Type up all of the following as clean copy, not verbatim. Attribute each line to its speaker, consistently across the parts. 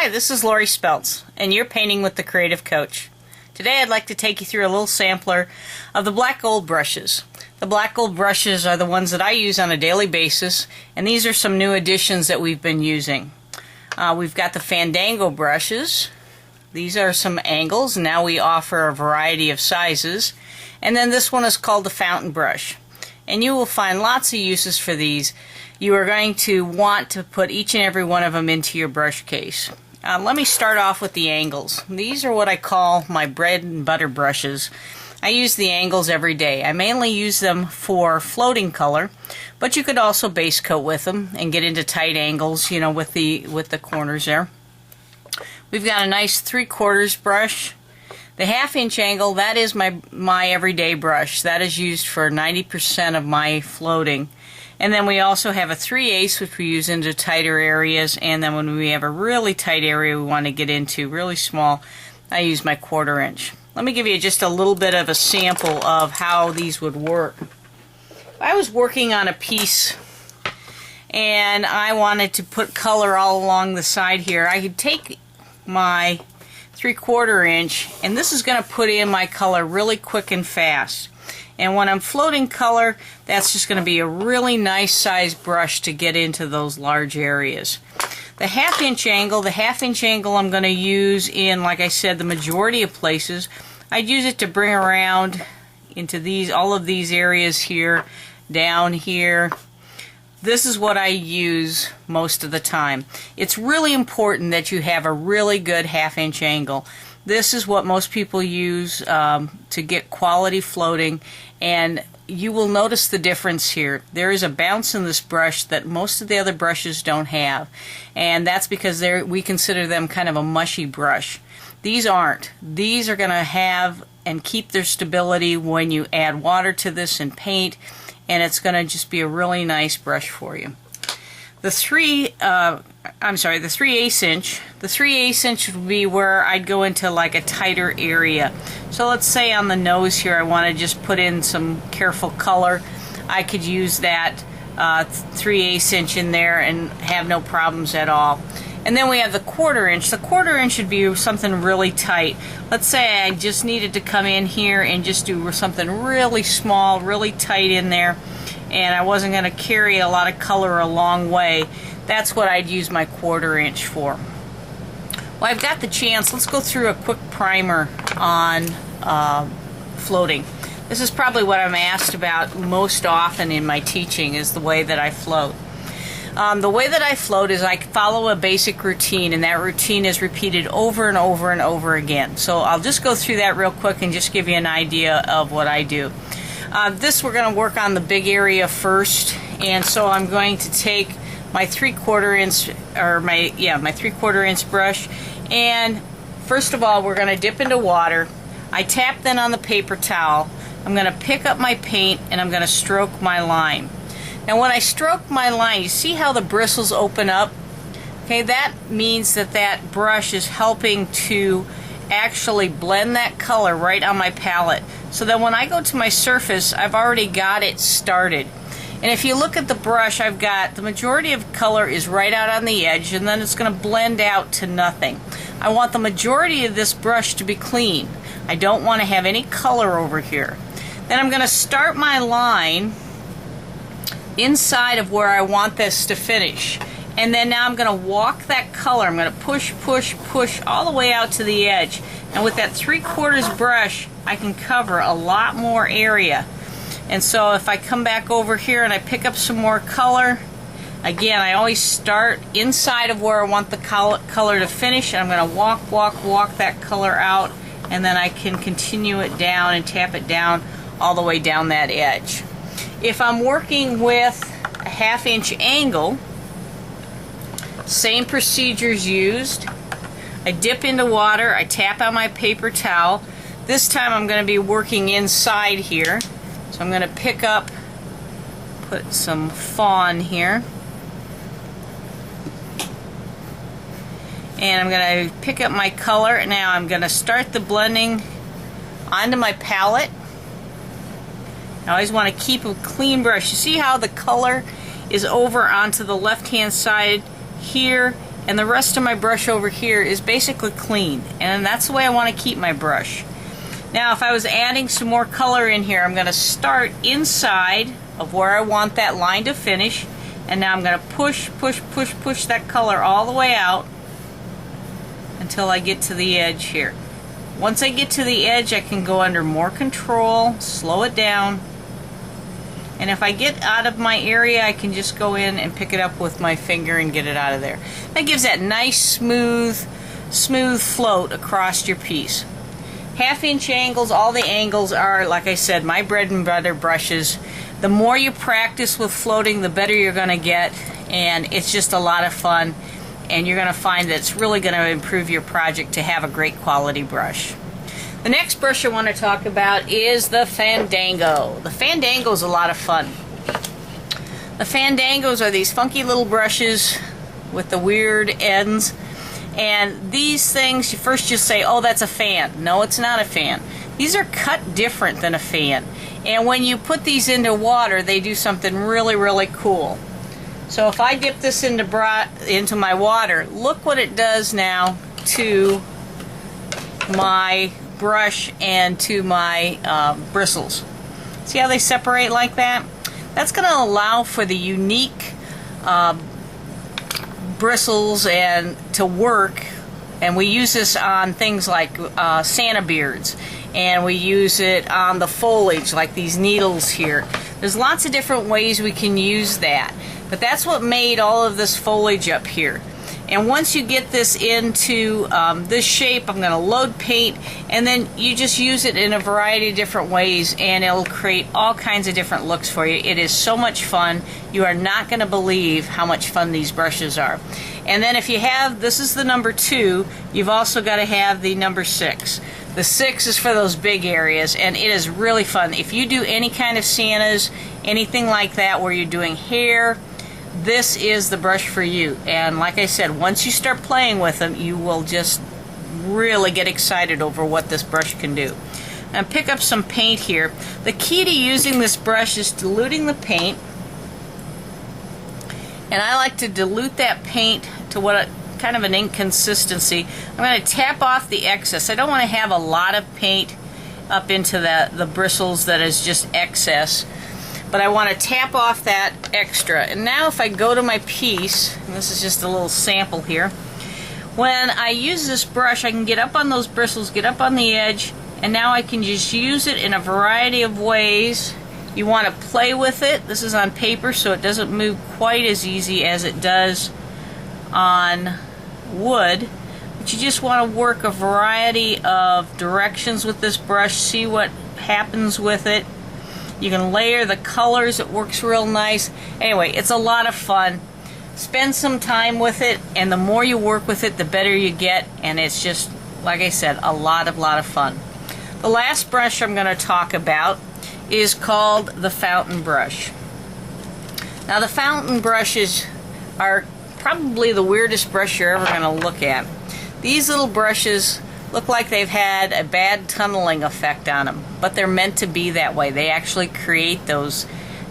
Speaker 1: Hi, this is Laurie Speltz, and you're painting with the Creative Coach. Today I'd like to take you through a little sampler of the black gold brushes. The black gold brushes are the ones that I use on a daily basis, and these are some new additions that we've been using. We've got the Fandango brushes. These are some angles. Now we offer a variety of sizes. And then this one is called the Fountain brush. And you will find lots of uses for these. You are going to want to put each and every one of them into your brush case. Let me start off with the angles. These are what I call my bread and butter brushes. I use the angles every day. I mainly use them for floating color, but you could also base coat with them and get into tight angles, you know, with the corners there. We've got a nice 3/4 brush. The 1/2 inch angle, that is my everyday brush. That is used for 90% of my floating. And then we also have a 3/8, which we use into tighter areas, and then when we have a really tight area we want to get into, really small, I use my 1/4 inch. Let me give you just a little bit of a sample of how these would work. I was working on a piece and I wanted to put color all along the side here. I could take my 3/4 inch, and this is going to put in my color really quick and fast. And when I'm floating color, that's just going to be a really nice size brush to get into those large areas. The 1/2 inch angle, I'm going to use in, like I said, the majority of places. I'd use it to bring around into all of these areas here, down here. This is what I use most of the time. It's really important that you have a really good 1/2 inch angle. This is what most people use to get quality floating, and you will notice the difference here. There is a bounce in this brush that most of the other brushes don't have, and that's because we consider them kind of a mushy brush. These aren't. These are going to have and keep their stability when you add water to this and paint, and it's going to just be a really nice brush for you. The 3/8 inch. The 3/8 inch would be where I'd go into like a tighter area. So let's say on the nose here I want to just put in some careful color. I could use that 3/8 inch in there and have no problems at all. And then we have the 1/4 inch. The 1/4 inch should be something really tight. Let's say I just needed to come in here and just do something really small, really tight in there, and I wasn't going to carry a lot of color a long way. That's what I'd use my 1/4 inch for. Well, I've got the chance. Let's go through a quick primer on floating. This is probably what I'm asked about most often in my teaching, is the way that I float. The way that I float is I follow a basic routine, and that routine is repeated over and over and over again. So I'll just go through that real quick and just give you an idea of what I do. We're going to work on the big area first, and so I'm going to take my 3/4 inch, or my 3/4 inch brush, and first of all we're going to dip into water. I tap then on the paper towel. I'm going to pick up my paint and I'm going to stroke my line. Now when I stroke my line, you see how the bristles open up? Okay, that means that that brush is helping to actually blend that color right on my palette, so that when I go to my surface, I've already got it started. And if you look at the brush, I've got the majority of color is right out on the edge, and then it's going to blend out to nothing. I want the majority of this brush to be clean. I don't want to have any color over here. Then I'm going to start my line inside of where I want this to finish. And then now I'm going to walk that color. I'm going to push, push, push all the way out to the edge. And with that 3/4 brush, I can cover a lot more area. And so if I come back over here and I pick up some more color, again, I always start inside of where I want the color to finish, and I'm going to walk, walk, walk that color out, and then I can continue it down and tap it down all the way down that edge. If I'm working with a 1/2 inch angle, same procedures used. I dip into water, I tap on my paper towel. This time I'm going to be working inside here. So I'm going to pick up, put some fawn here. And I'm going to pick up my color. Now I'm going to start the blending onto my palette. I always want to keep a clean brush. You see how the color is over onto the left-hand side here, and the rest of my brush over here is basically clean, and that's the way I want to keep my brush. Now if I was adding some more color in here, I'm going to start inside of where I want that line to finish, and now I'm going to push that color all the way out until I get to the edge here. Once I get to the edge, I can go under more control, slow it down, and if I get out of my area, I can just go in and pick it up with my finger and get it out of there. That gives that nice smooth float across your piece. 1/2 inch angles, all the angles are, like I said, my bread and butter brushes. The more you practice with floating, the better you're going to get, and it's just a lot of fun, and you're going to find that it's really going to improve your project to have a great quality brush. The next brush I want to talk about is the Fandango. The Fandango is a lot of fun. The Fandangos are these funky little brushes with the weird ends, and these things, you first just say, oh, that's a fan. No, it's not a fan. These are cut different than a fan, and when you put these into water, they do something really, really cool. So if I dip this into my water, look what it does now to my brush and to my bristles. See how they separate like that? That's going to allow for the unique bristles and to work, and we use this on things like Santa beards, and we use it on the foliage like these needles here. There's lots of different ways we can use that, but that's what made all of this foliage up here. And once you get this into this shape, I'm going to load paint, and then you just use it in a variety of different ways, and it'll create all kinds of different looks for you. It is so much fun. You are not going to believe how much fun these brushes are. And then if you have, this is the number 2, you've also got to have the number 6. The 6 is for those big areas, and it is really fun. If you do any kind of Santas, anything like that where you're doing hair, this is the brush for you. And like I said, once you start playing with them, you will just really get excited over what this brush can do. And pick up some paint here. The key to using this brush is diluting the paint, and I like to dilute that paint to what kind of an ink consistency. I'm going to tap off the excess. I don't want to have a lot of paint up into the bristles that is just excess, but I want to tap off that extra. And now if I go to my piece, and this is just a little sample here, when I use this brush, I can get up on those bristles, get up on the edge, and now I can just use it in a variety of ways. You want to play with it. This is on paper, so it doesn't move quite as easy as it does on wood, but you just want to work a variety of directions with this brush, see what happens with it. You can layer the colors, it works real nice. Anyway, it's a lot of fun. Spend some time with it, and the more you work with it, the better you get, and it's just, like I said, a lot of fun. The last brush I'm going to talk about is called the Fountain brush. Now the Fountain brushes are probably the weirdest brush you're ever going to look at. These little brushes look like they've had a bad tunneling effect on them, but they're meant to be that way. They actually create those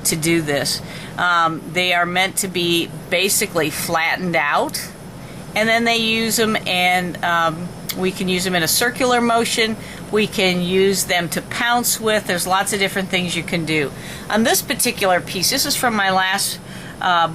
Speaker 1: to do this. They are meant to be basically flattened out, and then they use them, and we can use them in a circular motion. We can use them to pounce with. There's lots of different things you can do. On this particular piece, this is from my last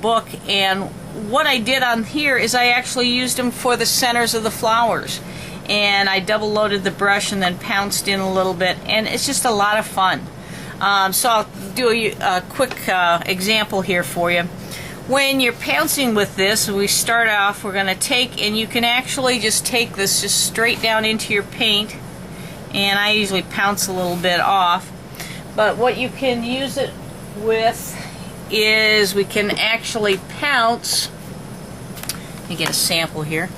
Speaker 1: book, and what I did on here is I actually used them for the centers of the flowers, and I double loaded the brush and then pounced in a little bit, and it's just a lot of fun. So I'll do a quick example here for you. When you're pouncing with this, we start off, we're going to take, and you can actually just take this just straight down into your paint, and I usually pounce a little bit off, but what you can use it with is we can actually pounce. Let me get a sample here.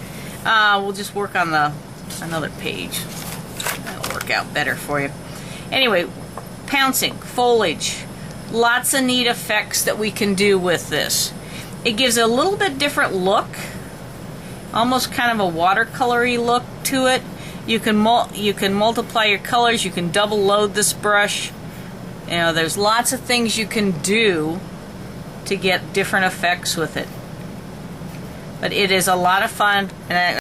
Speaker 1: We'll just work on another page. That'll work out better for you. Anyway, pouncing, foliage, lots of neat effects that we can do with this. It gives a little bit different look, almost kind of a watercolory look to it. You can multiply your colors. You can double load this brush. You know, there's lots of things you can do to get different effects with it. But it is a lot of fun, and